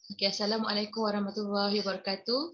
Okay, Assalamualaikum warahmatullahi wabarakatuh.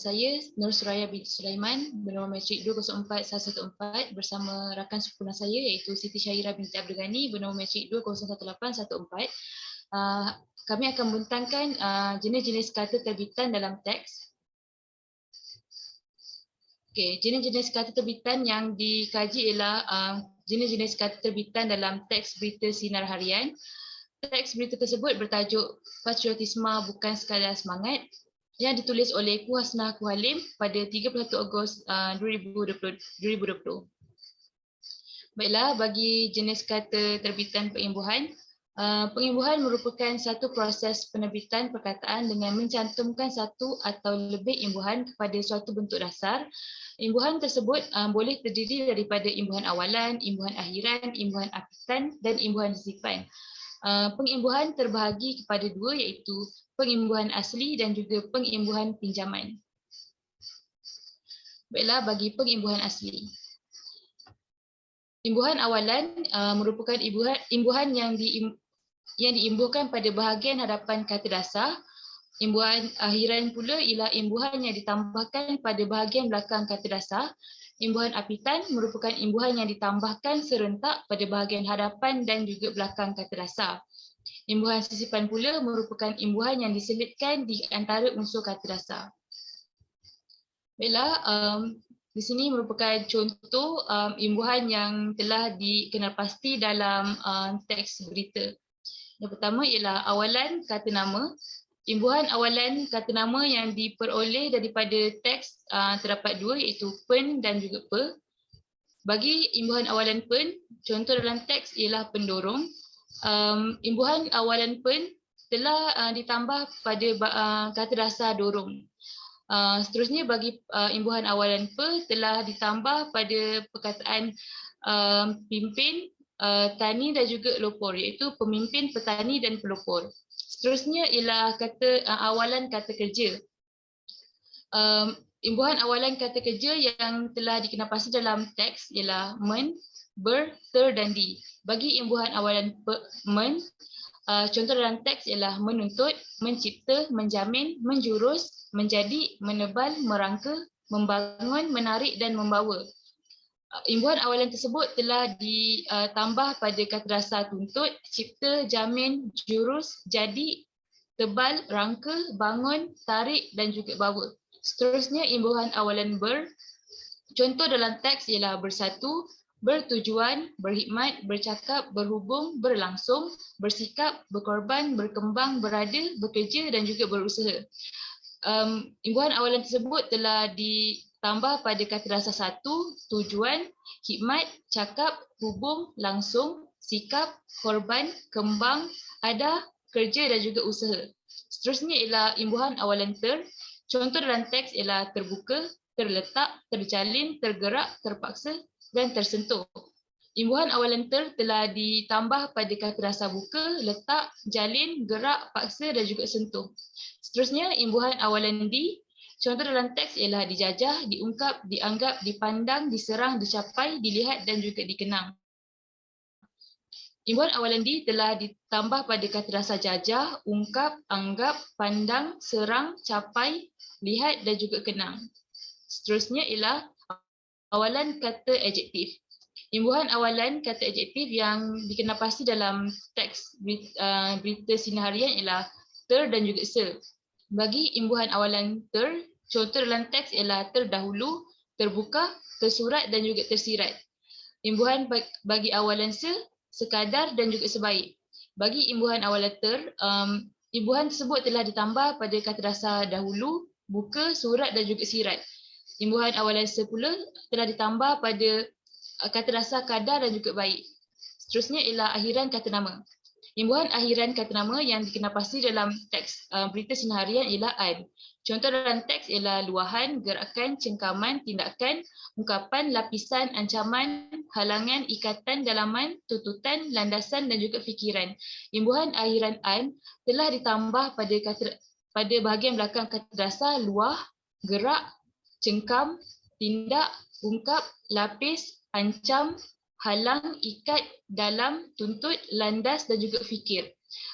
Saya Nur Suraya binti Sulaiman, bernama matrik 204114 bersama rakan sempurna saya iaitu Siti Syaira binti Abdul Ghani, bernama matrik 201814. Kami akan membentangkan jenis-jenis kata terbitan dalam teks. Okay, jenis-jenis kata terbitan yang dikaji ialah jenis-jenis kata terbitan dalam teks berita sinar harian. Teks berita tersebut bertajuk Patriotisme Bukan Sekadar Semangat yang ditulis oleh Kuhasnah Kuhalim pada 31 Ogos 2020. Baiklah, bagi jenis kata terbitan pengimbuhan, pengimbuhan merupakan satu proses penerbitan perkataan dengan mencantumkan satu atau lebih imbuhan kepada suatu bentuk dasar. Imbuhan tersebut boleh terdiri daripada imbuhan awalan, imbuhan akhiran, imbuhan apitan dan imbuhan sisipan. Pengimbuhan terbahagi kepada dua iaitu pengimbuhan asli dan juga pengimbuhan pinjaman. Baiklah, bagi pengimbuhan asli. Imbuhan awalan merupakan imbuhan yang diimbuhkan pada bahagian hadapan kata dasar. Imbuhan akhiran pula ialah imbuhan yang ditambahkan pada bahagian belakang kata dasar. Imbuhan apitan merupakan imbuhan yang ditambahkan serentak pada bahagian hadapan dan juga belakang kata dasar. Imbuhan sisipan pula merupakan imbuhan yang diselitkan di antara unsur kata dasar. Baiklah, di sini merupakan contoh imbuhan yang telah dikenal pasti dalam teks berita. Yang pertama ialah awalan kata nama. Imbuhan awalan kata nama yang diperoleh daripada teks terdapat dua iaitu pen dan juga pe. Bagi imbuhan awalan pen, contoh dalam teks ialah pendorong. Imbuhan awalan pen telah ditambah pada kata dasar dorong. Seterusnya bagi imbuhan awalan pe telah ditambah pada perkataan pimpin, tani dan juga lopor iaitu pemimpin, petani dan pelopor. Seterusnya ialah kata awalan kata kerja. Imbuhan awalan kata kerja yang telah dikenal pasti dalam teks ialah men, ber, ter dan di. Bagi imbuhan awalan men, contoh dalam teks ialah menuntut, mencipta, menjamin, menjurus, menjadi, menebal, merangka, membangun, menarik dan membawa. Imbuhan awalan tersebut telah ditambah pada kata dasar tuntut, cipta, jamin, jurus, jadi, tebal, rangka, bangun, tarik dan juga bawa. Seterusnya imbuhan awalan ber. Contoh dalam teks ialah bersatu, bertujuan, berkhidmat, bercakap, berhubung, berlangsung, bersikap, berkorban, berkembang, berada, bekerja dan juga berusaha. Imbuhan awalan tersebut telah ditambah pada kata dasar satu, tujuan, khidmat, cakap, hubung, langsung, sikap, korban, kembang, ada, kerja dan juga usaha. Seterusnya ialah imbuhan awalan ter. Contoh dalam teks ialah terbuka, terletak, terjalin, tergerak, terpaksa dan tersentuh. Imbuhan awalan ter telah ditambah pada kata dasar buka, letak, jalin, gerak, paksa dan juga sentuh. Seterusnya imbuhan awalan di. Contoh dalam teks ialah dijajah, diungkap, dianggap, dipandang, diserang, dicapai, dilihat dan juga dikenang. Imbuhan awalan di telah ditambah pada kata dasar jajah, ungkap, anggap, pandang, serang, capai, lihat dan juga kenang. Seterusnya ialah awalan kata adjektif. Imbuhan awalan kata adjektif yang dikenal pasti dalam teks berita sinar harian ialah ter dan juga se. Bagi imbuhan awalan ter, contoh dalam teks ialah terdahulu, terbuka, tersurat dan juga tersirat. Imbuhan bagi awalan se, sekadar dan juga sebaik. Bagi imbuhan awalan ter, imbuhan tersebut telah ditambah pada kata dasar dahulu, buka, surat dan juga sirat. Imbuhan awalan se pula telah ditambah pada kata dasar kadar dan juga baik. Seterusnya ialah akhiran kata nama. Imbuhan akhiran kata nama yang dikenal pasti dalam teks berita sinar harian ialah an. Contoh dalam teks ialah luahan, gerakan, cengkaman, tindakan, ungkapan, lapisan, ancaman, halangan, ikatan, dalaman, tuntutan, landasan dan juga fikiran. Imbuhan akhiran an telah ditambah pada bahagian belakang kata dasar luah, gerak, cengkam, tindak, ungkap, lapis, ancam, halang, ikat, dalam, tuntut, landas dan juga fikir.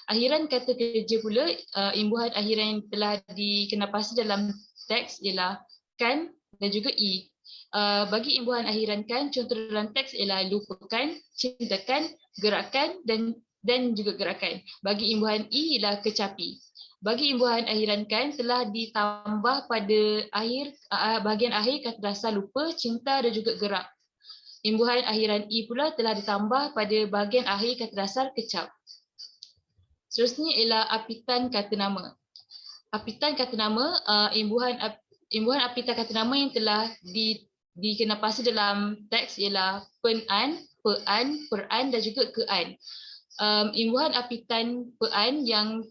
Akhiran kata kerja pula, imbuhan akhiran yang telah dikenapasi dalam teks ialah kan dan juga i. Bagi imbuhan akhiran kan, contoh dalam teks ialah lupakan, cintakan, gerakan dan juga gerakan. Bagi imbuhan i ialah kecapi. Bagi imbuhan akhiran kan telah ditambah pada bahagian akhir kata dasar lupa, cinta dan juga gerak. Imbuhan akhiran i pula telah ditambah pada bahagian akhir kata dasar kecap. Seterusnya ialah apitan kata nama. Apitan kata nama, imbuhan apitan kata nama yang telah dikenapasi dalam teks ialah pen-an, pe-an, per-an dan juga ke-an. Imbuhan apitan pe-an yang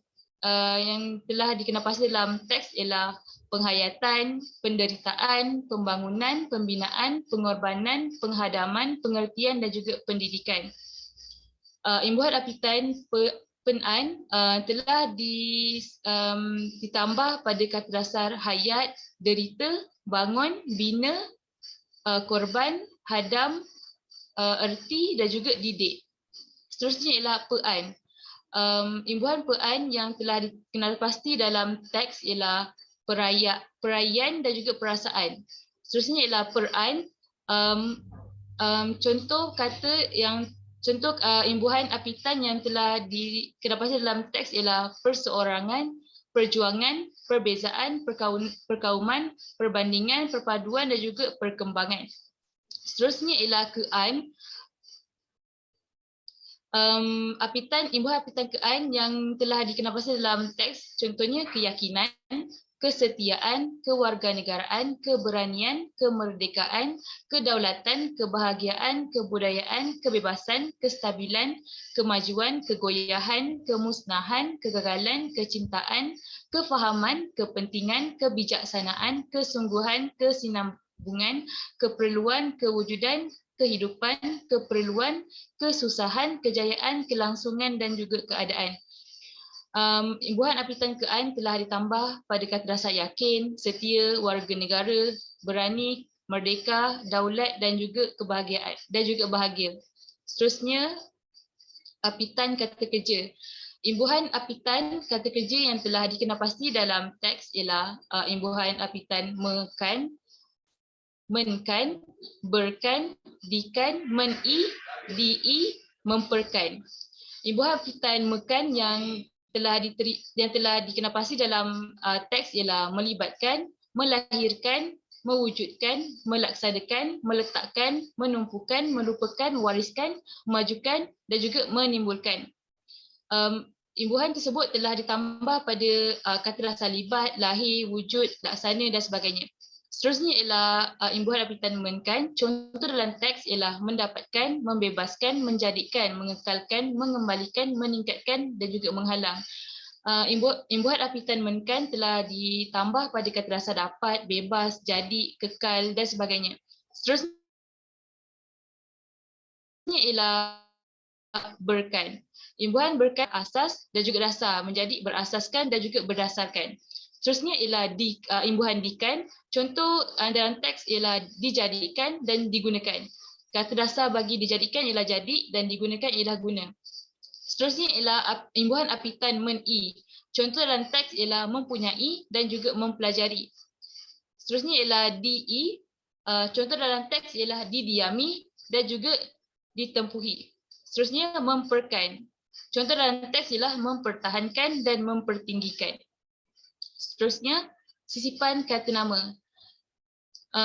telah dikenapasi dalam teks ialah penghayatan, penderitaan, pembangunan, pembinaan, pengorbanan, penghadaman, pengertian dan juga pendidikan. Imbuhan apitan pen-an telah ditambah pada kata dasar hayat, derita, bangun, bina, korban, hadam, erti dan juga didik. Seterusnya ialah pe-an. Imbuhan pe-an yang telah dikenalpasti dalam teks ialah perayaan dan juga perasaan. Seterusnya ialah per-an. Contoh imbuhan apitan yang telah dikenalpasti dalam teks ialah perseorangan, perjuangan, perbezaan, perkauman, perbandingan, perpaduan dan juga perkembangan. Seterusnya ialah ke-an. Imbuhan apitan ke-an yang telah dikenalpasti dalam teks, contohnya keyakinan, kesetiaan, kewarganegaraan, keberanian, kemerdekaan, kedaulatan, kebahagiaan, kebudayaan, kebebasan, kestabilan, kemajuan, kegoyahan, kemusnahan, kegagalan, kecintaan, kefahaman, kepentingan, kebijaksanaan, kesungguhan, kesinambungan, keperluan, kewujudan, kehidupan, keperluan, kesusahan, kejayaan, kelangsungan dan juga keadaan. Imbuhan apitan ke-an telah ditambah pada kata dasar yakin, setia, warga negara, berani, merdeka, daulat dan juga kebahagiaan dan juga bahagia. Seterusnya apitan kata kerja. Imbuhan apitan kata kerja yang telah dikenalpasti dalam teks ialah imbuhan apitan mekan, menkan, berkan, dikan, meni, di, memperkan. Imbuhan apitan mekan yang telah dikenalpasti dalam teks ialah melibatkan, melahirkan, mewujudkan, melaksanakan, meletakkan, menumpukan, melupakan, wariskan, memajukan dan juga menimbulkan. Imbuhan tersebut telah ditambah pada kata dasar libat, lahir, wujud, laksana dan sebagainya. Seterusnya ialah imbuhan apitan menkan. Contoh dalam teks ialah mendapatkan, membebaskan, menjadikan, mengekalkan, mengembalikan, meningkatkan dan juga menghalang. Imbuhan apitan menkan telah ditambah pada kata dasar dapat, bebas, jadi, kekal dan sebagainya. Seterusnya ialah berkan. Imbuhan berkan asas dan juga dasar, menjadi berasaskan dan juga berdasarkan. Seterusnya ialah imbuhan dikan. Contoh dalam teks ialah dijadikan dan digunakan. Kata dasar bagi dijadikan ialah jadi dan digunakan ialah guna. Seterusnya ialah imbuhan apitan meni. Contoh dalam teks ialah mempunyai dan juga mempelajari. Seterusnya ialah di. Contoh dalam teks ialah didiami dan juga ditempuhi. Seterusnya memperkan. Contoh dalam teks ialah mempertahankan dan mempertinggikan. Seterusnya, sisipan kata nama.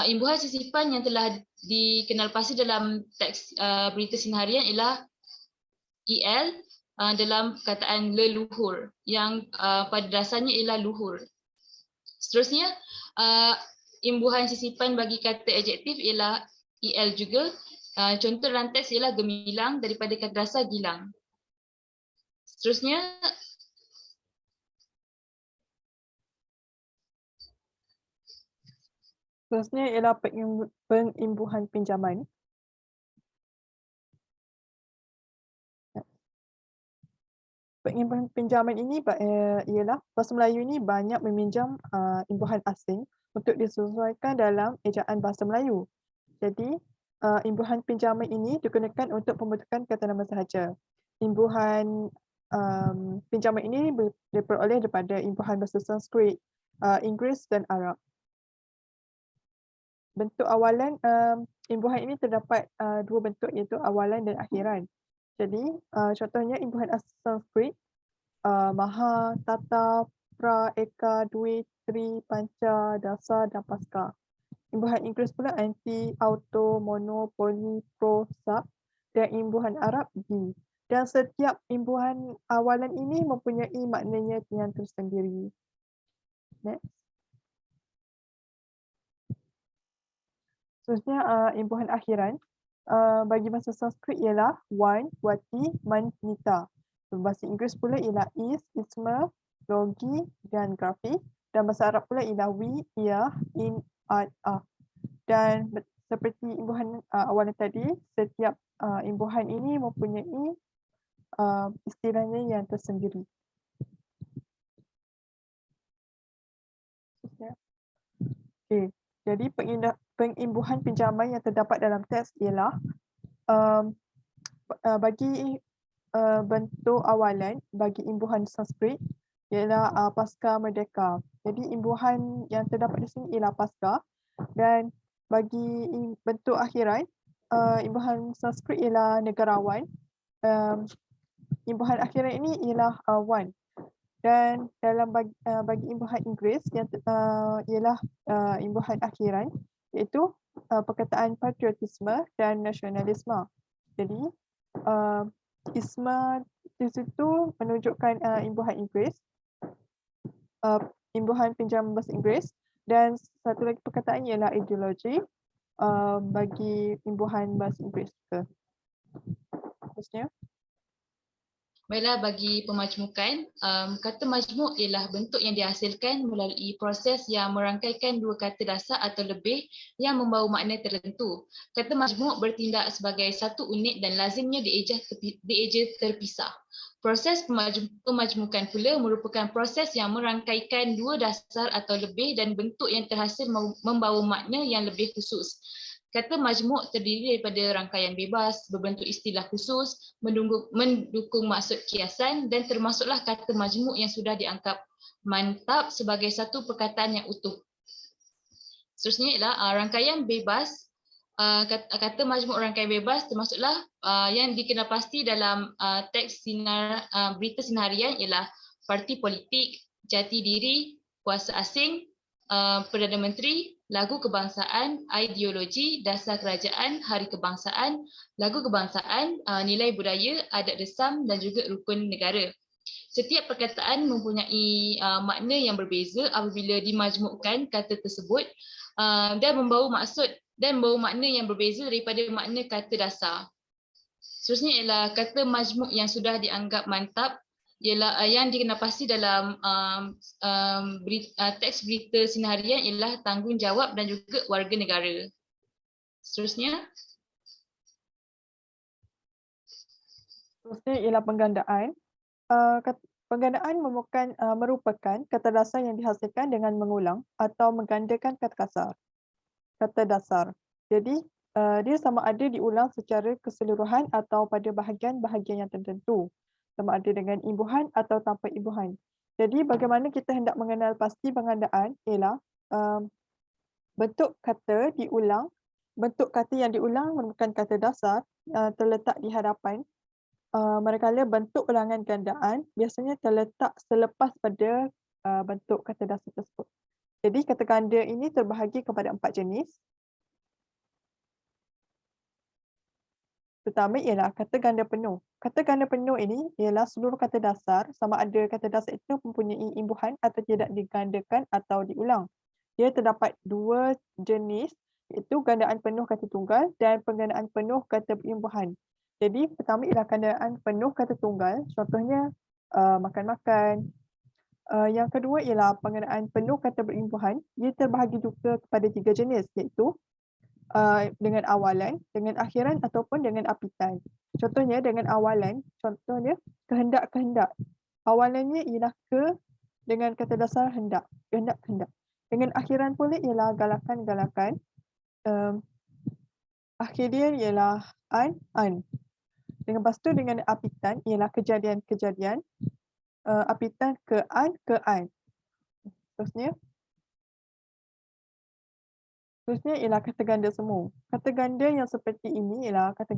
Imbuhan sisipan yang telah dikenalpasti dalam teks berita sinharian ialah EL dalam perkataan leluhur yang pada dasarnya ialah luhur. Seterusnya, imbuhan sisipan bagi kata adjektif ialah EL juga. Contoh dalam teks ialah gemilang daripada kata dasar gilang. Seterusnya, ialah penimbuhan pinjaman. Penimbuhan pinjaman ini ialah bahasa Melayu ini banyak meminjam imbuhan asing untuk disesuaikan dalam ejaan bahasa Melayu. Jadi, imbuhan pinjaman ini digunakan untuk pembentukan kata nama sahaja. Imbuhan pinjaman ini diperoleh daripada imbuhan bahasa Sanskrit, Inggeris dan Arab. Bentuk awalan imbuhan ini terdapat dua bentuk, iaitu awalan dan akhiran. Jadi contohnya imbuhan Sanskrit, Maha, Tata, Pra, Eka, Dwi, Tri, Panca, Dasa dan Pasca. Imbuhan Inggeris pula anti, auto, mono, poly, pro, sub, dan imbuhan Arab di. Dan setiap imbuhan awalan ini mempunyai maknanya yang tersendiri. Next. Seterusnya imbuhan akhiran. Bagi bahasa Sanskrit ialah wan, wati, man, nita. Bahasa Inggeris pula ialah is, isma, logi dan grafi. Dan bahasa Arab pula ialah wi, ia, in, ad, ah. Dan seperti imbuhan awalan tadi, setiap imbuhan ini mempunyai istilahnya yang tersendiri. Okay. Jadi pengimbuhan pinjaman yang terdapat dalam teks ialah bagi bentuk awalan bagi imbuhan Sanskrit ialah pasca merdeka. Jadi imbuhan yang terdapat di sini ialah pasca, dan bagi bentuk akhiran imbuhan Sanskrit ialah negarawan. Imbuhan akhiran ini ialah wan. Dan dalam bagi imbuhan Inggeris yang ialah imbuhan akhiran, iaitu perkataan patriotisme dan nasionalisme. Jadi isma di situ menunjukkan imbuhan Inggeris, imbuhan pinjaman bahasa Inggeris, dan satu lagi perkataan ialah ideologi bagi imbuhan bahasa Inggeris juga. Terusnya. Baiklah, bagi pemajmukan, kata majmuk ialah bentuk yang dihasilkan melalui proses yang merangkaikan dua kata dasar atau lebih yang membawa makna tertentu. Kata majmuk bertindak sebagai satu unit dan lazimnya dieja terpisah. Proses pemajmukan pula merupakan proses yang merangkaikan dua dasar atau lebih dan bentuk yang terhasil membawa makna yang lebih khusus. Kata majmuk terdiri daripada rangkaian bebas, berbentuk istilah khusus, mendukung maksud kiasan, dan termasuklah kata majmuk yang sudah dianggap mantap sebagai satu perkataan yang utuh. Seterusnya ialah rangkaian bebas. Kata majmuk rangkaian bebas termasuklah yang dikenal pasti dalam teks berita sinar harian ialah parti politik, jati diri, kuasa asing, Perdana Menteri, lagu kebangsaan, ideologi, dasar kerajaan, hari kebangsaan, lagu kebangsaan, nilai budaya, adat resam dan juga rukun negara. Setiap perkataan mempunyai makna yang berbeza apabila dimajmukkan kata tersebut dan membawa maksud dan membawa makna yang berbeza daripada makna kata dasar. Seterusnya ialah kata majmuk yang sudah dianggap mantap ialah yang dikenal pasti dalam teks berita sinar harian ialah tanggungjawab dan juga warga negara. Seterusnya Ialah penggandaan. Penggandaan merupakan kata dasar yang dihasilkan dengan mengulang atau menggandakan kata kasar. Kata dasar. Jadi dia sama ada diulang secara keseluruhan atau pada bahagian-bahagian yang tertentu, sama ada dengan imbuhan atau tanpa imbuhan. Jadi bagaimana kita hendak mengenal pasti penggandaan ialah bentuk kata diulang. Bentuk kata yang diulang merupakan kata dasar terletak di hadapan, manakala bentuk ulangan gandaan biasanya terletak selepas pada bentuk kata dasar tersebut. Jadi kata ganda ini terbahagi kepada 4 jenis. Pertama ialah kata ganda penuh. Kata ganda penuh ini ialah seluruh kata dasar sama ada kata dasar itu mempunyai imbuhan atau tidak digandakan atau diulang. Dia terdapat 2 jenis, iaitu gandaan penuh kata tunggal dan penggandaan penuh kata berimbuhan. Jadi pertama ialah gandaan penuh kata tunggal, contohnya makan-makan. Yang kedua ialah penggandaan penuh kata berimbuhan. Dia terbahagi juga kepada 3 jenis, iaitu dengan awalan, dengan akhiran ataupun dengan apitan. Contohnya dengan awalan, contohnya kehendak-kehendak. Awalannya ialah ke dengan kata dasar hendak, kehendak-kehendak. Dengan akhiran pula ialah galakan-galakan. Akhirnya ialah an. Lepas tu dengan apitan ialah kejadian-kejadian, apitan kean. Seterusnya ialah kata ganda semu. Kata ganda yang seperti ini ialah kata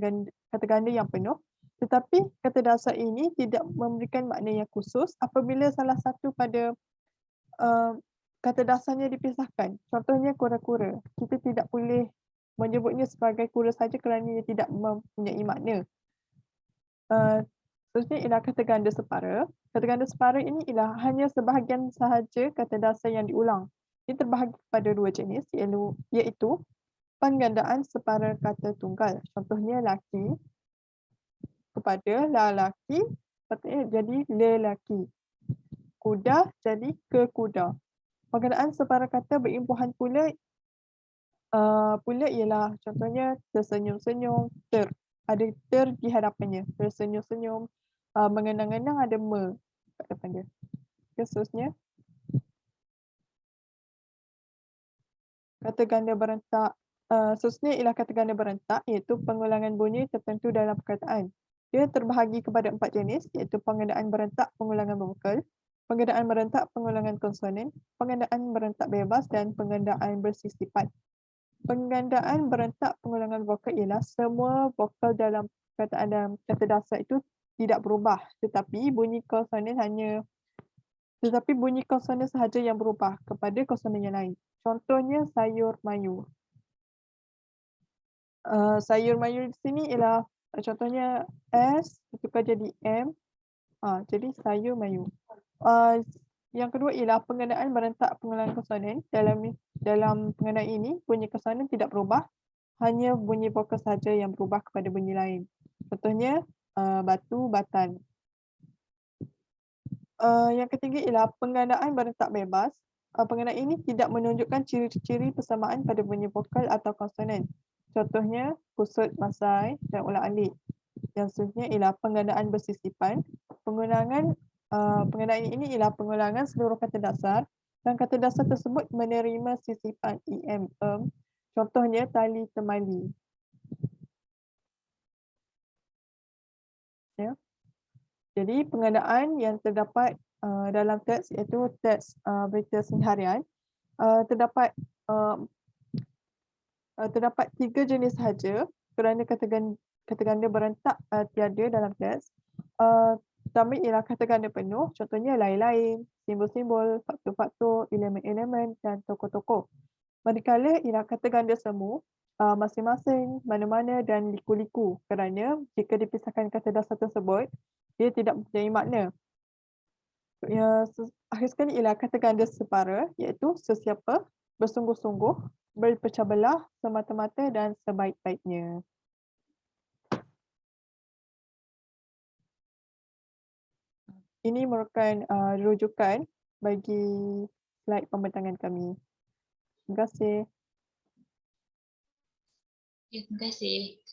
ganda yang penuh, tetapi kata dasar ini tidak memberikan makna yang khusus apabila salah satu pada kata dasarnya dipisahkan. Contohnya kura-kura. Kita tidak boleh menyebutnya sebagai kura saja kerana ia tidak mempunyai makna. Seterusnya ialah kata ganda separa. Kata ganda separa ini ialah hanya sebahagian sahaja kata dasar yang diulang. Ia terbahagi kepada dua jenis, iaitu penggandaan separa kata tunggal. Contohnya laki kepada lelaki, jadi lelaki. Kuda jadi ke kuda. Penggandaan separa kata berimbuhan pula ialah contohnya tersenyum-senyum, ada ter di hadapannya, tersenyum-senyum, mengenang-enang ada me kat depan dia. Seterusnya, kata ganda berentak. Seterusnya ialah kata ganda berentak, iaitu pengulangan bunyi tertentu dalam perkataan. Dia terbahagi kepada 4 jenis, iaitu penggandaan berentak, pengulangan vokal, penggandaan berentak, pengulangan konsonan, penggandaan berentak bebas dan penggandaan bersifat. Penggandaan berentak pengulangan vokal ialah semua vokal dalam perkataan dalam kata dasar itu tidak berubah, tetapi bunyi konsonan sahaja yang berubah kepada konsonan yang lain. Contohnya sayur mayu. Sayur mayu di sini ialah contohnya S ditukar jadi M. Jadi sayur mayu. Yang kedua ialah penggandaan berentak pengulangan konsonan. Dalam penggandaan ini, bunyi konsonan tidak berubah, hanya bunyi vokal saja yang berubah kepada bunyi lain. Contohnya batu, batan. Yang ketiga ialah penggandaan berentak bebas. Penggandaan ini tidak menunjukkan ciri-ciri persamaan pada bunyi vokal atau konsonan. Contohnya kusut, masai dan ulang-alik. Yang seterusnya ialah penggandaan bersisipan. Penggandaan ini ialah pengulangan seluruh kata dasar dan kata dasar tersebut menerima sisipan em. Contohnya tali temali. Ya. Jadi penggandaan yang terdapat dalam teks iaitu teks berita seharian terdapat 3 jenis sahaja kerana kata ganda berentak tiada dalam teks. Pertama ialah kata ganda penuh, contohnya lain-lain, simbol-simbol, faktor-faktor, elemen-elemen dan tokoh-tokoh. Manakala ialah kata ganda semu, masing-masing, mana-mana dan liku-liku kerana jika dipisahkan kata dasar tersebut, dia tidak mempunyai makna. Akhir sekali ialah kata ganda separa, iaitu sesiapa, bersungguh-sungguh, berpecah belah, semata-mata dan sebaik-baiknya. Ini merupakan rujukan bagi slide pembentangan kami. Terima kasih. Terima kasih.